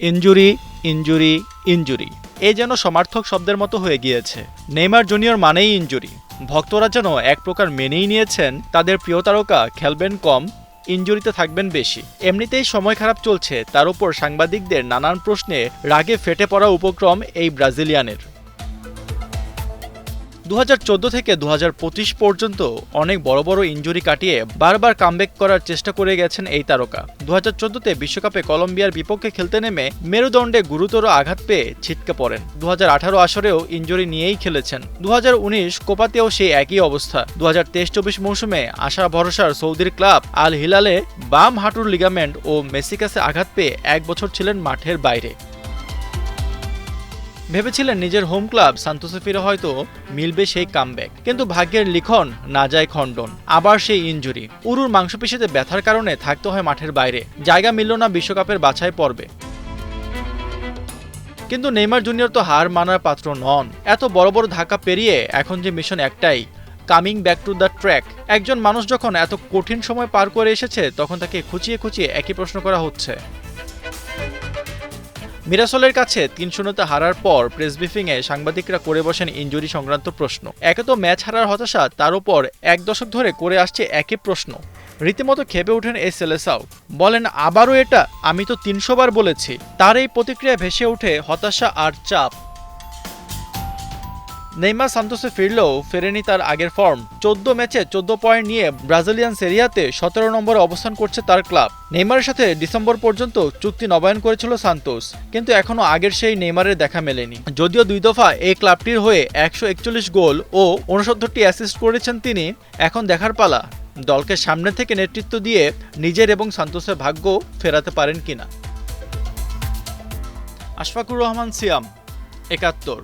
Injury, injury, injury, এ যেন সমার্থক শব্দের মতো হয়ে গিয়েছে। নেইমার জুনিয়র মানেই ইনজুরি। ভক্তরা যেন এক প্রকার মেনেই নিয়েছেন তাদের প্রিয় তারকা খেলবেন কম, ইনজুরিতে থাকবেন বেশি। এমনিতেই সময় খারাপ চলছে, তার উপর সাংবাদিকদের নানান প্রশ্নে রাগে ফেটে পড়া উপক্রম এই ব্রাজিলিয়ানের। 2014 থেকে 2025 পর্যন্ত অনেক বড় বড় ইনজুরি কাটিয়ে বারবার কামব্যাক করার চেষ্টা করে গেছেন এই তারকা। 2014-তে বিশ্বকাপে কলম্বিয়ার বিপক্ষে খেলতে নেমে মেরুদণ্ডে গুরুতর আঘাত পেয়ে ছিটকে পড়েন। 2018 আসরেও ইনজুরি নিয়েই খেলেছেন। 2019 কোপাতেও সেই একই অবস্থা। 2023-24 মৌসুমে আশা ভরসার সৌদির ক্লাব আল হিলালে বাম হাঁটুর লিগামেন্ট ও মেসিকাসে আঘাত পেয়ে 1 বছর ছিলেন মাঠের বাইরে। ভেবেছিলেন নিজের হোম ক্লাব সান্তোসে ফিরে হয়তো মিলবে সেই কামব্যাক, কিন্তু ভাগ্যের লিখন না যায় খণ্ডন। আবার সেই ইনজুরি, উরুর মাংসপেশিতে ব্যথার কারণে থাকতে হয় মাঠের বাইরে, জায়গা মিলল না বিশ্বকাপের বাছাই পর্বে। কিন্তু নেইমার জুনিয়র তো হার মানার পাত্র নন। এত বড় বড় ধাক্কা পেরিয়ে এখন যে মিশন একটাই, coming back to the track. একজন মানুষ যখন এত কঠিন সময় পার করে এসেছে, তখন তাকে খুঁচিয়ে খুঁচিয়ে একই প্রশ্ন করা হচ্ছে। মিরাসলের কাছে 3-0-তে হারার পর প্রেস ব্রিফিংয়ে সাংবাদিকরা করে বসেন ইনজুরি সংক্রান্ত প্রশ্ন। একে তো ম্যাচ হারার হতাশা, তার উপর 1 দশক ধরে করে আসছে একই প্রশ্ন। রীতিমতো খেপে ওঠেন এই সেলেসাও, বলেন আবারও এটা, আমি তো 300 বার বলেছি। তার এই প্রতিক্রিয়া ভেসে ওঠে হতাশা আর চাপ। নেইমার সান্তোসে ফিরলেও ফেরেনি তার আগের ফর্ম। 14 ম্যাচে 14 পয়েন্ট নিয়ে ব্রাজিলিয়ান সেরিয়াতে 17 নম্বরে অবস্থান করছে তার ক্লাব। নেইমারের সাথে ডিসেম্বর পর্যন্ত চুক্তি নবায়ন করেছিল সান্তোস, কিন্তু এখনও আগের সেই নেইমারের দেখা মেলেনি। যদিও 2 দফা এই ক্লাবটির হয়ে 141 গোল ও 69টি অ্যাসিস্ট করেছেন তিনি। এখন দেখার পালা, দলকে সামনে থেকে নেতৃত্ব দিয়ে নিজের এবং সান্তোসের ভাগ্য ফেরাতে পারেন কিনা। আশফাকুর রহমান, সিয়াম, 71।